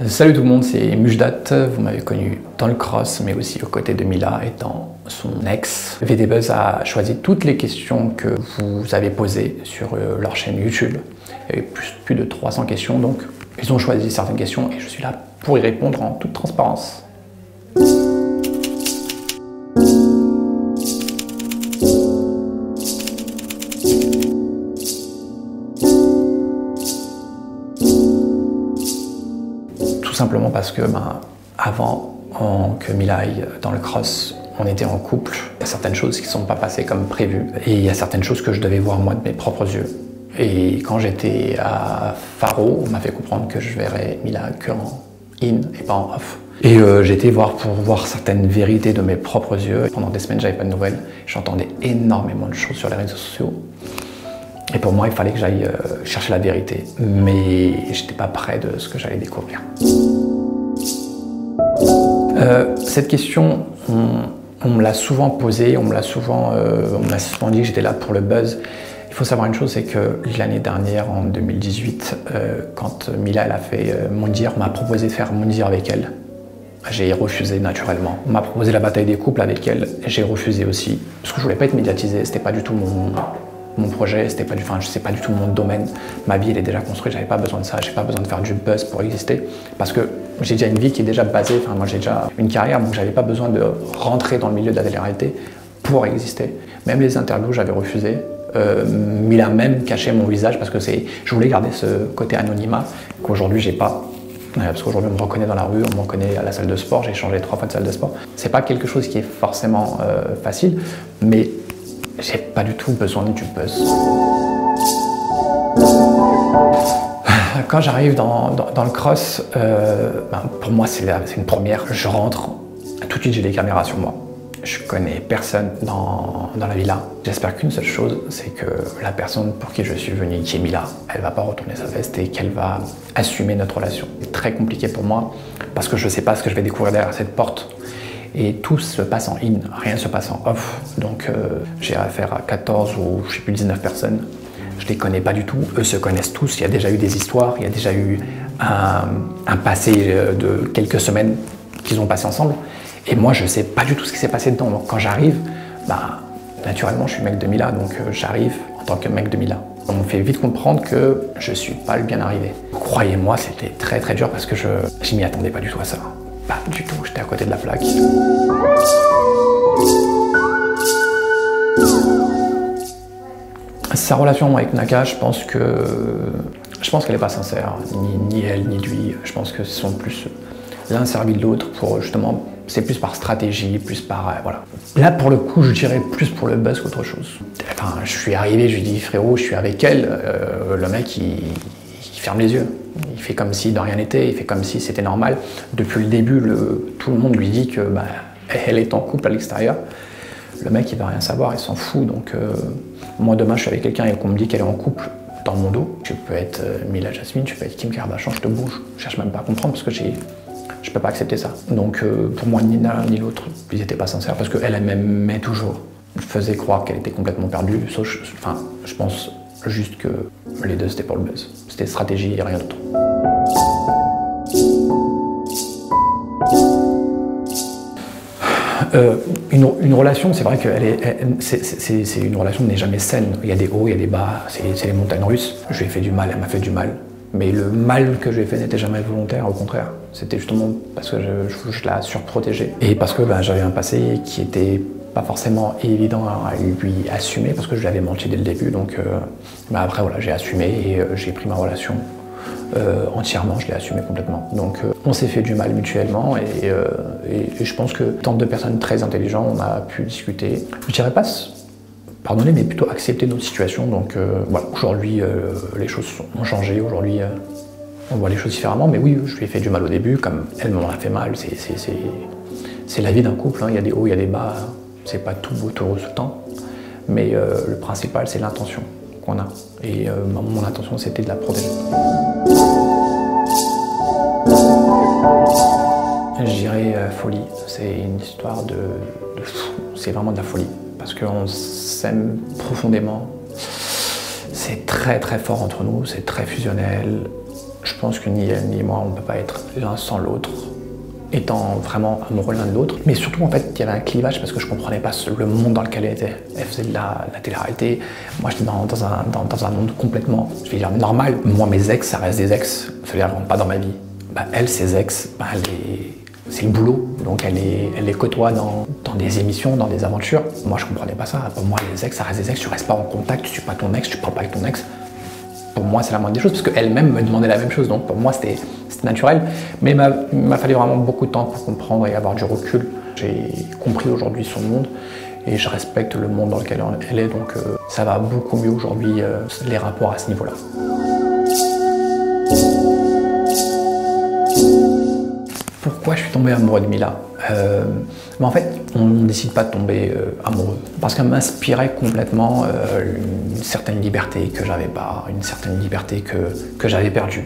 Salut tout le monde, c'est Mujdat. Vous m'avez connu dans le cross, mais aussi aux côtés de Mila étant son ex. VDBuzz a choisi toutes les questions que vous avez posées sur leur chaîne YouTube. Il y avait plus de 300 questions, donc ils ont choisi certaines questions et je suis là pour y répondre en toute transparence. Tout simplement parce que avant que Mila aille dans le cross, on était en couple. Il y a certaines choses qui ne sont pas passées comme prévu. Et il y a certaines choses que je devais voir moi de mes propres yeux. Et quand j'étais à Faro, on m'a fait comprendre que je verrais Mila que en in et pas en off. Et j'étais voir pour voir certaines vérités de mes propres yeux. Pendant des semaines, j'avais pas de nouvelles. J'entendais énormément de choses sur les réseaux sociaux. Et pour moi, il fallait que j'aille chercher la vérité. Mais j'étais pas prêt de ce que j'allais découvrir. Cette question, on me l'a souvent posée, on me l'a souvent dit que j'étais là pour le buzz. Il faut savoir une chose, c'est que l'année dernière, en 2018, quand Mila elle a fait Moundir, m'a proposé de faire Moundir avec elle. J'ai refusé naturellement. On m'a proposé la bataille des couples avec elle, j'ai refusé aussi. Parce que je voulais pas être médiatisé, c'était pas du tout mon projet, c'était pas c'est pas du tout mon domaine. Ma vie elle est déjà construite, j'avais pas besoin de ça, j'ai pas besoin de faire du buzz pour exister. Parce que j'ai déjà une vie qui est déjà basée, moi j'ai déjà une carrière, donc j'avais pas besoin de rentrer dans le milieu de la télé-réalité pour exister. Même les interviews, j'avais refusé. Mila même cachait mon visage parce que je voulais garder ce côté anonymat qu'aujourd'hui j'ai pas. Parce qu'aujourd'hui on me reconnaît dans la rue, on me reconnaît à la salle de sport, j'ai changé 3 fois de salle de sport. C'est pas quelque chose qui est forcément facile, mais j'ai pas du tout besoin du buzz. Quand j'arrive dans le cross, pour moi c'est une première. Je rentre, tout de suite j'ai des caméras sur moi. Je connais personne dans la villa. J'espère qu'une seule chose, c'est que la personne pour qui je suis venu, qui est Mila, elle va pas retourner sa veste et qu'elle va assumer notre relation. C'est très compliqué pour moi parce que je sais pas ce que je vais découvrir derrière cette porte. Et tout se passe en in, rien ne se passe en off. Donc j'ai affaire à 14 ou je sais plus 19 personnes. Je les connais pas du tout, eux se connaissent tous, il y a déjà eu des histoires, il y a déjà eu un passé de quelques semaines qu'ils ont passé ensemble. Et moi je sais pas du tout ce qui s'est passé dedans. Donc quand j'arrive, naturellement je suis mec de Mila, donc j'arrive en tant que mec de Mila. On me fait vite comprendre que je suis pas le bien arrivé. Croyez-moi, c'était très très dur parce que je m'y attendais pas du tout à ça. Pas du tout, j'étais à côté de la plaque. Sa relation avec Naka, je pense qu'elle n'est pas sincère, ni elle ni lui. Je pense que ce sont plus l'un servi de l'autre pour justement, c'est plus par stratégie, plus par voilà. Là pour le coup, je dirais plus pour le buzz qu'autre chose. Enfin, je suis arrivé, je lui dis frérot, je suis avec elle. Le mec il ferme les yeux. Il fait comme si de rien n'était, il fait comme si c'était normal. Depuis le début, tout le monde lui dit que elle est en couple à l'extérieur. Le mec, il ne veut rien savoir, il s'en fout. Donc, moi, demain, je suis avec quelqu'un et qu'on me dit qu'elle est en couple dans mon dos. Tu peux être Mila Jasmine, tu peux être Kim Kardashian, je te bouge. Je cherche même pas à comprendre parce que je peux pas accepter ça. Donc, pour moi, ni l'un ni l'autre, ils n'étaient pas sincères parce qu'elle m'aimait toujours. Elle faisait croire qu'elle était complètement perdue. Sauf, je pense juste que les deux, c'était pour le buzz. C'était stratégie et rien d'autre. Une relation, c'est vrai que c'est une relation qui n'est jamais saine. Il y a des hauts, il y a des bas, c'est les montagnes russes. Je lui ai fait du mal, elle m'a fait du mal. Mais le mal que je lui ai fait n'était jamais volontaire, au contraire. C'était justement parce que je la surprotégeais. Et parce que j'avais un passé qui était pas forcément évident à lui assumer, parce que je lui avais menti dès le début. Donc après, voilà, j'ai assumé et j'ai pris ma relation entièrement, je l'ai assumé complètement. Donc on s'est fait du mal mutuellement et je pense que tant de personnes très intelligentes, on a pu discuter. Je dirais pas pardonner, mais plutôt accepter notre situation. Donc voilà, aujourd'hui les choses ont changé, aujourd'hui on voit les choses différemment, mais oui, je lui ai fait du mal au début, comme elle m'en a fait mal, c'est la vie d'un couple, hein. Il y a des hauts, il y a des bas, c'est pas tout beau tout le temps, mais le principal c'est l'intention qu'on a. Et mon intention c'était de la protéger. Je dirais folie, c'est une histoire de fou, c'est vraiment de la folie, parce qu'on s'aime profondément, c'est très très fort entre nous, c'est très fusionnel, Je pense que ni elle ni moi, on ne peut pas être l'un sans l'autre, étant vraiment amoureux l'un de l'autre. Mais surtout, en fait, il y avait un clivage parce que je comprenais pas le monde dans lequel elle était. Elle faisait de la télé-réalité. Moi, j'étais dans un monde complètement, je vais dire, normal. Moi, mes ex, ça reste des ex. Ça veut dire, elles rentrent pas dans ma vie. Bah, elle, ses ex, bah, c'est le boulot. Donc, elle les côtoie dans des émissions, dans des aventures. Moi, je comprenais pas ça. Pour moi, les ex, ça reste des ex. Tu restes pas en contact, tu suis pas ton ex, tu parles pas avec ton ex. Pour moi, c'est la moindre des choses, parce qu'elle-même me demandait la même chose, donc pour moi, c'était naturel. Mais il m'a fallu vraiment beaucoup de temps pour comprendre et avoir du recul. J'ai compris aujourd'hui son monde, et je respecte le monde dans lequel elle est, donc ça va beaucoup mieux aujourd'hui, les rapports à ce niveau-là. Pourquoi je suis tombé amoureux de Mila? Mais en fait, on ne décide pas de tomber amoureux. Parce qu'elle m'inspirait complètement une certaine liberté que j'avais pas, une certaine liberté que j'avais perdue.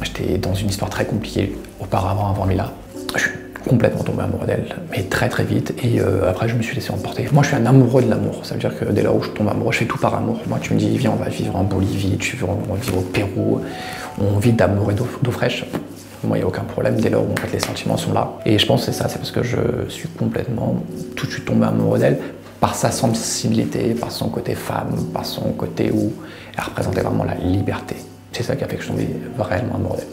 J'étais dans une histoire très compliquée auparavant, avant Mila. Je suis complètement tombé amoureux d'elle, mais très très vite, et après je me suis laissé emporter. Moi je suis un amoureux de l'amour, ça veut dire que dès lors où je tombe amoureux, je fais tout par amour. Moi tu me dis viens on va vivre en Bolivie, on va vivre au Pérou, on vit d'amour et d'eau fraîche. Moi, il n'y a aucun problème dès lors où en fait, les sentiments sont là. Et je pense que c'est ça, c'est parce que je suis complètement tout de suite tombé amoureux d'elle par sa sensibilité, par son côté femme, par son côté où elle représentait vraiment la liberté. C'est ça qui a fait que je tombais vraiment amoureux d'elle.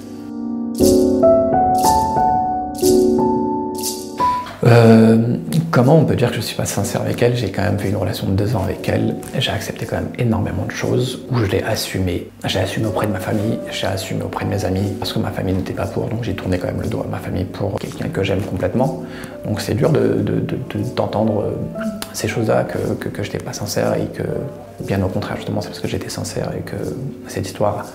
Comment on peut dire que je ne suis pas sincère avec elle? J'ai quand même fait une relation de 2 ans avec elle. J'ai accepté quand même énormément de choses où je l'ai assumé. J'ai assumé auprès de ma famille, j'ai assumé auprès de mes amis parce que ma famille n'était pas pour, donc j'ai tourné quand même le dos à ma famille pour quelqu'un que j'aime complètement. Donc c'est dur d'entendre ces choses-là que je n'étais pas sincère et que, bien au contraire, justement, c'est parce que j'étais sincère et que cette histoire,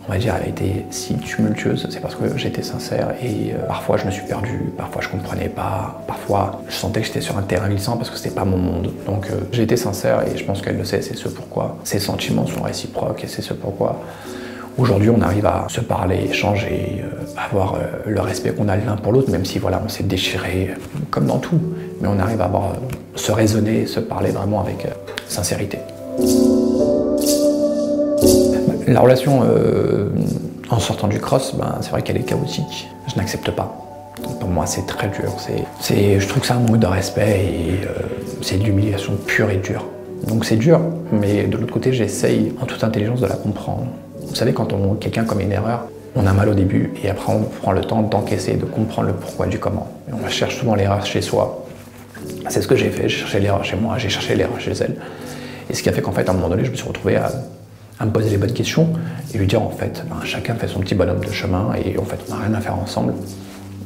on va dire, elle a été si tumultueuse, c'est parce que j'étais sincère et parfois je me suis perdu, parfois je comprenais pas, parfois je sentais que j'étais sur un terrain glissant parce que c'était pas mon monde. Donc j'ai été sincère et je pense qu'elle le sait, c'est ce pourquoi ces sentiments sont réciproques et c'est ce pourquoi aujourd'hui on arrive à se parler, échanger, avoir le respect qu'on a l'un pour l'autre, même si voilà, on s'est déchiré comme dans tout, mais on arrive à avoir, se raisonner, se parler vraiment avec sincérité. La relation en sortant du cross, c'est vrai qu'elle est chaotique. Je n'accepte pas. Pour moi, c'est très dur. Je trouve que c'est un manque de respect et c'est de l'humiliation pure et dure. Donc c'est dur, mais de l'autre côté, j'essaye en toute intelligence de la comprendre. Vous savez, quand on quelqu'un commet une erreur, on a mal au début et après on prend le temps d'encaisser, de comprendre le pourquoi du comment. Et on cherche souvent l'erreur chez soi. C'est ce que j'ai fait. J'ai cherché l'erreur chez moi, j'ai cherché l'erreur chez elle. Et ce qui a fait qu'en fait, à un moment donné, je me suis retrouvé à me poser les bonnes questions et lui dire en fait, chacun fait son petit bonhomme de chemin et en fait on n'a rien à faire ensemble.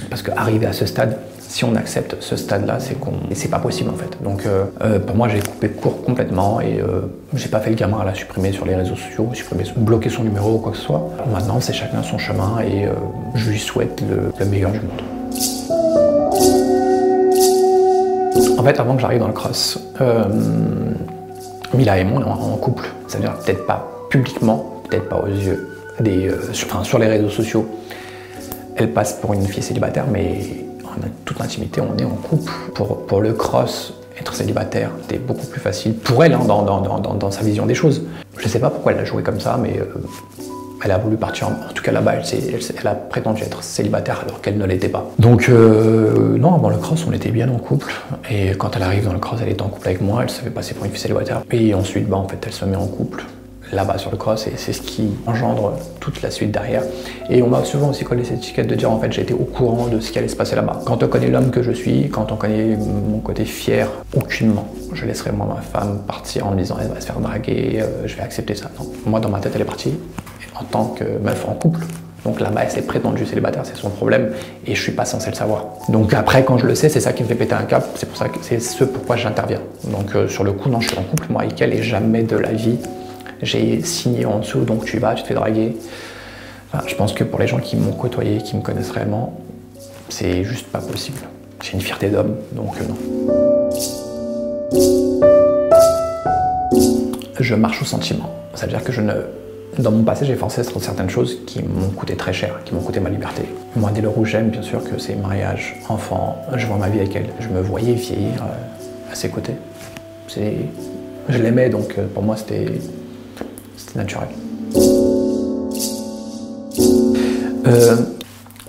Parce qu'arriver à ce stade, si on accepte ce stade-là, c'est pas possible en fait. Donc pour moi, j'ai coupé court complètement et j'ai pas fait le gamin à la supprimer sur les réseaux sociaux, bloquer son numéro ou quoi que ce soit. Maintenant, c'est chacun son chemin et je lui souhaite le meilleur du monde. En fait, avant que j'arrive dans le cross, Mila et moi, on est en couple. Ça veut dire peut-être pas publiquement, peut-être pas aux yeux, sur les réseaux sociaux. Elle passe pour une fille célibataire, mais en toute intimité, on est en couple. Pour le cross, être célibataire, c'était beaucoup plus facile pour elle, dans sa vision des choses. Je ne sais pas pourquoi elle a joué comme ça, mais elle a voulu partir, en tout cas là-bas, elle a prétendu être célibataire alors qu'elle ne l'était pas. Donc non, avant le cross, on était bien en couple. Et quand elle arrive dans le cross, elle est en couple avec moi, elle se fait passer pour une fille célibataire. Et ensuite, en fait, elle se met en couple là-bas sur le cross et c'est ce qui engendre toute la suite derrière. Et on m'a souvent aussi collé cette étiquette de dire en fait j'étais au courant de ce qui allait se passer là-bas. Quand on connaît l'homme que je suis, quand on connaît mon côté fier, aucunement je laisserai moi ma femme partir en me disant elle va se faire draguer, je vais accepter ça. Non. Moi dans ma tête elle est partie en tant que meuf en couple. Donc là-bas elle s'est prétendue célibataire, c'est son problème et je suis pas censé le savoir. Donc après quand je le sais, c'est ça qui me fait péter un câble, c'est pour ça que c'est ce pourquoi j'interviens. Donc sur le coup non, je suis en couple moi avec elle et jamais de la vie j'ai signé en dessous, donc tu vas, tu te fais draguer. Enfin, je pense que pour les gens qui m'ont côtoyé, qui me connaissent réellement, c'est juste pas possible. J'ai une fierté d'homme, donc non. Je marche au sentiment. Ça veut dire que dans mon passé, j'ai forcé sur certaines choses qui m'ont coûté très cher, qui m'ont coûté ma liberté. Moi, dès lors où j'aime, bien sûr que c'est mariage, enfant, je vois ma vie avec elle. Je me voyais vieillir à ses côtés. Je l'aimais, donc pour moi, c'était naturel.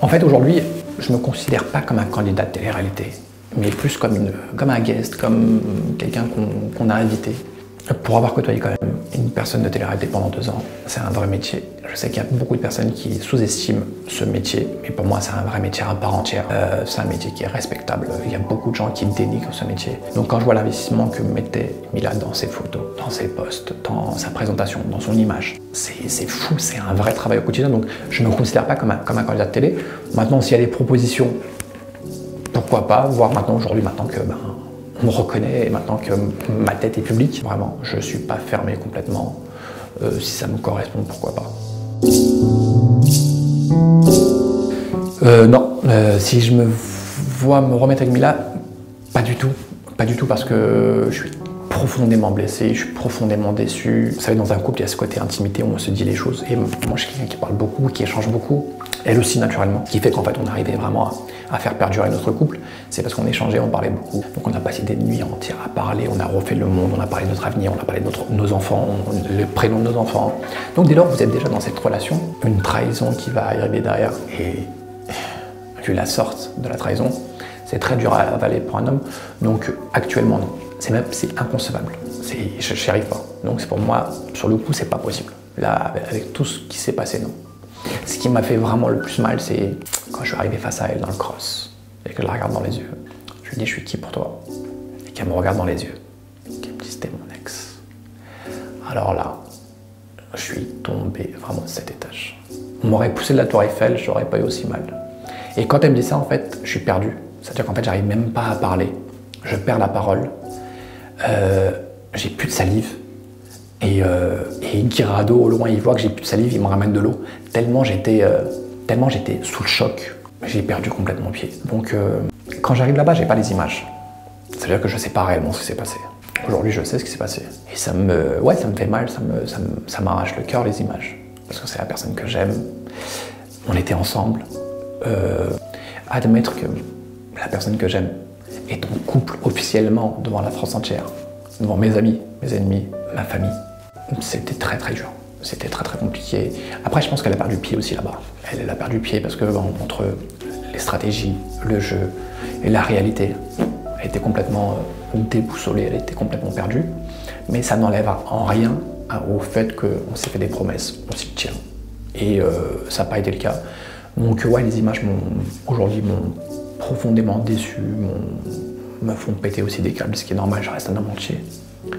En fait, aujourd'hui, je ne me considère pas comme un candidat de télé-réalité, mais plus comme un guest, comme quelqu'un qu'on a invité. Pour avoir côtoyé quand même une personne de télé-réalité pendant 2 ans, c'est un vrai métier. Je sais qu'il y a beaucoup de personnes qui sous-estiment ce métier, mais pour moi c'est un vrai métier à part entière. C'est un métier qui est respectable. Il y a beaucoup de gens qui dénigrent ce métier. Donc quand je vois l'investissement que mettait Mila dans ses photos, dans ses posts, dans sa présentation, dans son image, c'est fou, c'est un vrai travail au quotidien. Donc je ne me considère pas comme un candidat de télé. Maintenant, s'il y a des propositions, pourquoi pas, voire maintenant, aujourd'hui, maintenant que on me reconnaît et maintenant que ma tête est publique, vraiment, je ne suis pas fermé complètement. Si ça me correspond, pourquoi pas. Non, si je me vois me remettre avec Mila, pas du tout. Pas du tout parce que je suis profondément blessé, je suis profondément déçu. Vous savez, dans un couple, il y a ce côté intimité où on se dit les choses. Et moi, je suis quelqu'un qui parle beaucoup, qui échange beaucoup. Elle aussi, naturellement. Ce qui fait qu'en fait, on arrivait vraiment à faire perdurer notre couple. C'est parce qu'on échangeait, on parlait beaucoup. Donc on a passé des nuits entières à parler, on a refait le monde, on a parlé de notre avenir, on a parlé de nos enfants, le prénom de nos enfants. Donc dès lors, vous êtes déjà dans cette relation. Une trahison qui va arriver derrière. Et vu la sorte de la trahison, c'est très dur à avaler pour un homme. Donc actuellement, non. C'est inconcevable. Je n'y arrive pas. Donc pour moi, sur le coup, c'est pas possible. Là, avec tout ce qui s'est passé, non. Ce qui m'a fait vraiment le plus mal, c'est quand je suis arrivé face à elle dans le cross et que je la regarde dans les yeux. Je lui dis, je suis qui pour toi? Et qu'elle me regarde dans les yeux. Et qu'elle me dit, c'était mon ex. Alors là, je suis tombé vraiment de cet étage. On m'aurait poussé de la tour Eiffel, je n'aurais pas eu aussi mal. Et quand elle me dit ça, en fait, je suis perdu. C'est-à-dire qu'en fait, j'arrive même pas à parler. Je perds la parole. J'ai plus de salive. Et Guirado, au loin, il voit que j'ai plus de salive, il me ramène de l'eau. Tellement j'étais sous le choc, j'ai perdu complètement pied. Donc, quand j'arrive là-bas, j'ai pas les images. C'est-à-dire que je sais pas réellement ce qui s'est passé. Aujourd'hui, je sais ce qui s'est passé. Et ça me fait mal, ça m'arrache le cœur, les images. Parce que c'est la personne que j'aime. On était ensemble. Admettre que la personne que j'aime est en couple officiellement devant la France entière, devant mes amis, mes ennemis, ma famille, c'était très très dur. C'était très très compliqué. Après, je pense qu'elle a perdu pied aussi là-bas. Elle a perdu pied parce que entre les stratégies, le jeu et la réalité, elle était complètement déboussolée, elle était complètement perdue. Mais ça n'enlève en rien au fait qu'on s'est fait des promesses, on s'y tient. Et ça n'a pas été le cas. Donc ouais, les images aujourd'hui m'ont profondément déçu, me font péter aussi des câbles, ce qui est normal, je reste un homme entier.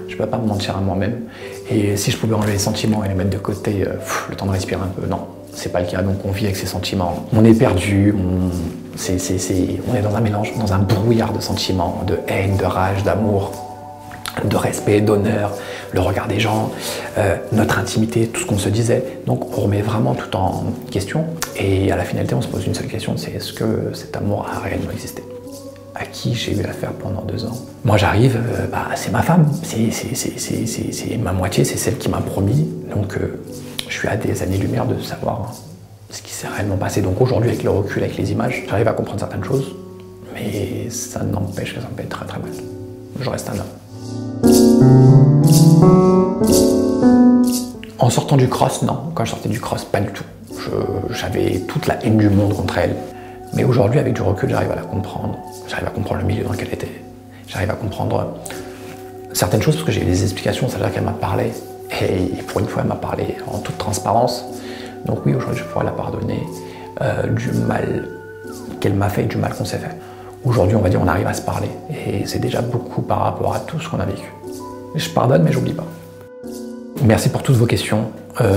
Je ne peux pas me mentir à moi-même. Et si je pouvais enlever les sentiments et les mettre de côté, le temps de respirer un peu, non, c'est pas le cas. Donc on vit avec ces sentiments. On est perdu, on est dans un mélange, dans un brouillard de sentiments, de haine, de rage, d'amour, de respect, d'honneur, le regard des gens, notre intimité, tout ce qu'on se disait. Donc on remet vraiment tout en question. Et à la finalité, on se pose une seule question, c'est est-ce que cet amour a réellement existé? À qui j'ai eu affaire pendant 2 ans. Moi j'arrive, c'est ma femme, c'est ma moitié, c'est celle qui m'a promis. Donc je suis à des années-lumière de savoir ce qui s'est réellement passé. Donc aujourd'hui, avec le recul, avec les images, j'arrive à comprendre certaines choses, mais ça n'empêche que ça me fait très très mal. Je reste un homme. En sortant du cross, non. Quand je sortais du cross, pas du tout. J'avais toute la haine du monde contre elle. Mais aujourd'hui, avec du recul, j'arrive à la comprendre. J'arrive à comprendre le milieu dans lequel elle était. J'arrive à comprendre certaines choses parce que j'ai eu des explications. C'est-à-dire qu'elle m'a parlé. Et pour une fois, elle m'a parlé en toute transparence. Donc oui, aujourd'hui, je pourrais la pardonner du mal qu'elle m'a fait et du mal qu'on s'est fait. Aujourd'hui, on va dire, on arrive à se parler. Et c'est déjà beaucoup par rapport à tout ce qu'on a vécu. Je pardonne, mais j'oublie pas. Merci pour toutes vos questions.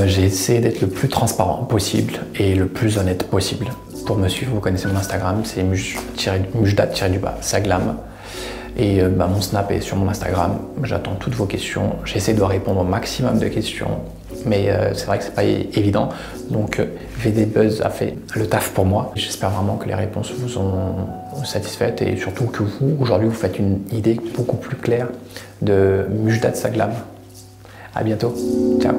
J'ai essayé d'être le plus transparent possible et le plus honnête possible. Pour me suivre, vous connaissez mon Instagram, c'est mujdat-saglam. Et mon Snap est sur mon Instagram. J'attends toutes vos questions. J'essaie de répondre au maximum de questions. Mais c'est vrai que c'est pas évident. Donc VDBuzz a fait le taf pour moi. J'espère vraiment que les réponses vous ont satisfaites et surtout que vous, aujourd'hui, vous faites une idée beaucoup plus claire de Mujdat Saglam. À bientôt. Ciao.